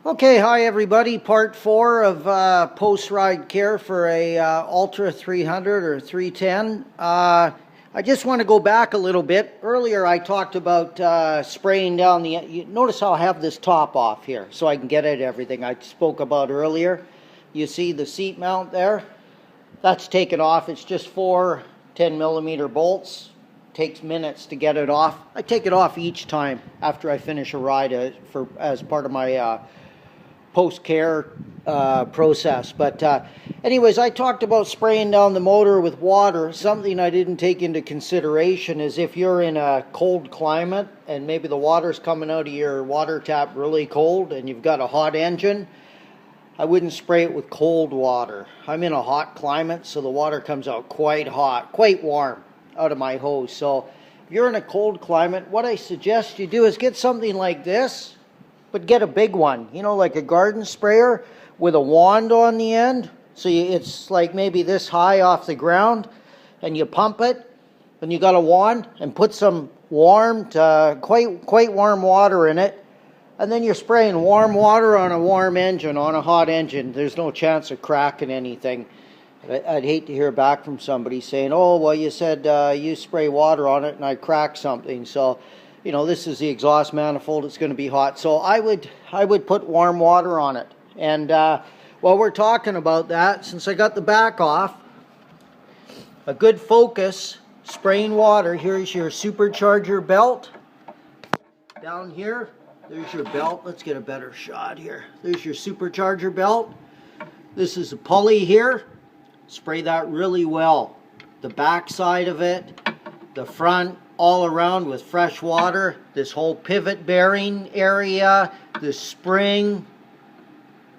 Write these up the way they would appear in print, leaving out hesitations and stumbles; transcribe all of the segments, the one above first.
Okay, hi everybody. Part 4 of post-ride care for a Ultra 300 or 310. I just want to go back a little bit. Earlier I talked about spraying down the... You notice how I have this top off here so I can get at everything I spoke about earlier. You see the seat mount there? That's taken off. It's just 4 10mm bolts. Takes minutes to get it off. I take it off each time after I finish a ride as part of my post-care process. But anyways, I talked about spraying down the motor with water. Something I didn't take into consideration is if you're in a cold climate and maybe the water's coming out of your water tap really cold and you've got a hot engine, I wouldn't spray it with cold water. I'm in a hot climate, so the water comes out quite hot, quite warm out of my hose. So if you're in a cold climate, what I suggest you do is get something like this, but get a big one, you know, like a garden sprayer with a wand on the end. So it's like maybe this high off the ground, and you pump it, and you got a wand, and put some warm to quite warm water in it, and then you're spraying warm water on a warm engine, on a hot engine. There's no chance of cracking anything. I'd hate to hear back from somebody saying, oh, well, you said you spray water on it and I cracked something. So, you know, this is the exhaust manifold. It's going to be hot. So I would put warm water on it. And while we're talking about that, since I got the back off, a good focus, spraying water. Here's your Supercharger belt. Down here, there's your belt. Let's get a better shot here. There's your Supercharger belt. This is a pulley here. Spray that really well. The back side of it, the front, all around with fresh water. This whole pivot bearing area, this spring,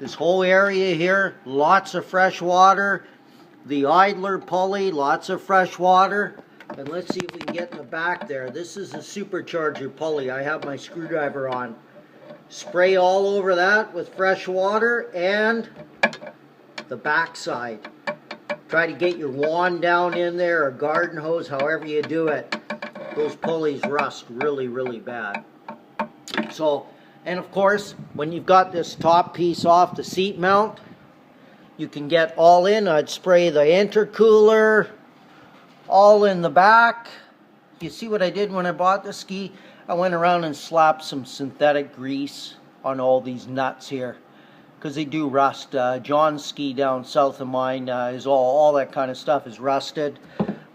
this whole area here, lots of fresh water. The idler pulley, lots of fresh water. And let's see if we can get in the back there. This is a Supercharger pulley. I have my screwdriver on. Spray all over that with fresh water and the back side. Try to get your wand down in there, or garden hose, however you do it. Those pulleys rust really, really bad. So, and of course, when you've got this top piece off the seat mount, you can get all in. I'd spray the intercooler, all in the back. You see what I did when I bought the ski? I went around and slapped some synthetic grease on all these nuts here, because they do rust. John's ski down south of mine is all that kind of stuff is rusted.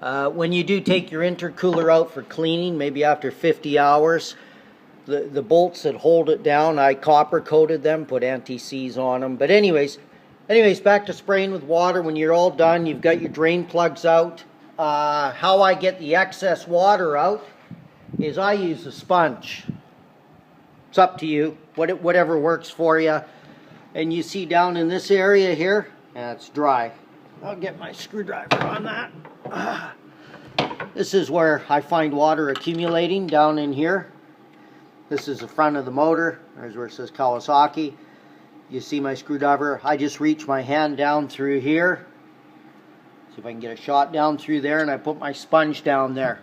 When you do take your intercooler out for cleaning, maybe after 50 hours, the bolts that hold it down, I copper coated them, put anti-seize on them. But anyways, back to spraying with water. When you're all done, you've got your drain plugs out. How I get the excess water out is I use a sponge. It's up to you, whatever works for you. And you see down in this area here, it's dry. I'll get my screwdriver on that. This is where I find water accumulating, down in here. This is the front of the motor. There's where it says Kawasaki. You see my screwdriver. I just reach my hand down through here. See if I can get a shot down through there, and I put my sponge down there.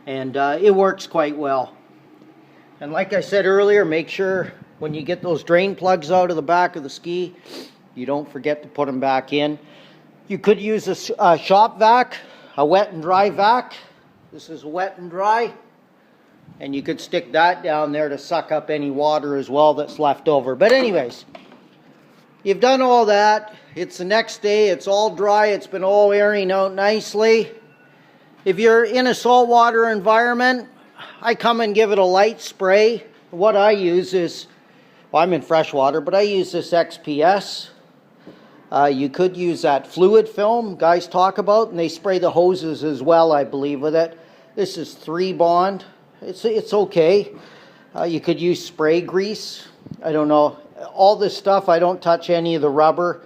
And it works quite well. And like I said earlier, make sure when you get those drain plugs out of the back of the ski, you don't forget to put them back in. You could use a shop vac, a wet and dry vac. This is wet and dry. And you could stick that down there to suck up any water as well that's left over. But anyways, you've done all that. It's the next day. It's all dry. It's been all airing out nicely. If you're in a saltwater environment, I come and give it a light spray. What I use is, well, I'm in freshwater, but I use this XPS. You could use that fluid film guys talk about, and they spray the hoses as well, I believe, with it. This is 3 bond. It's okay. You could use spray grease. I don't know. All this stuff, I don't touch any of the rubber.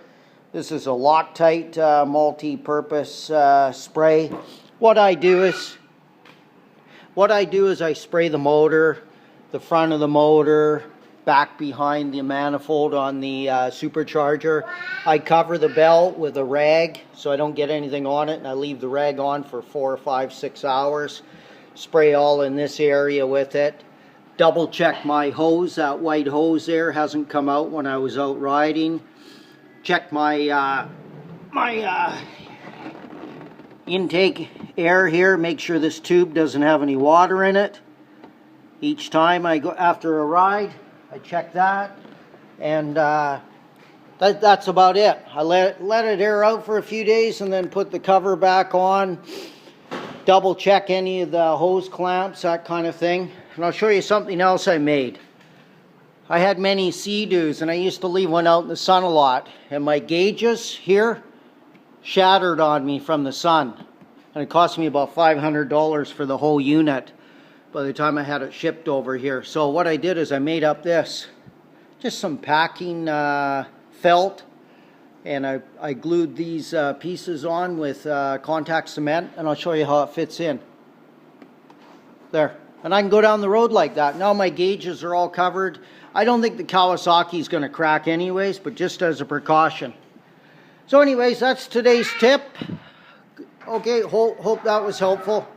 This is a Loctite multi-purpose spray. What I do is I spray the motor, the front of the motor, back behind the manifold on the Supercharger. I cover the belt with a rag so I don't get anything on it, and I leave the rag on for 4 or 5, 6 hours. Spray all in this area with it. double check my hose. That white hose there hasn't come out when I was out riding. Check my intake air here. Make sure this tube doesn't have any water in it. Each time I go after a ride, I check that, and that's about it. I let it air out for a few days and then put the cover back on. Double check any of the hose clamps, that kind of thing. And I'll show you something else I made. I had many Sea-Doos, and I used to leave one out in the sun a lot, and my gauges here shattered on me from the sun, and it cost me about $500 for the whole unit by the time I had it shipped over here. So what I did is I made up this, just some packing felt, and I glued these pieces on with contact cement, and I'll show you how it fits in. There. And I can go down the road like that. Now my gauges are all covered. I don't think the Kawasaki is going to crack anyways, but just as a precaution. So anyways, that's today's tip. Okay, hope that was helpful.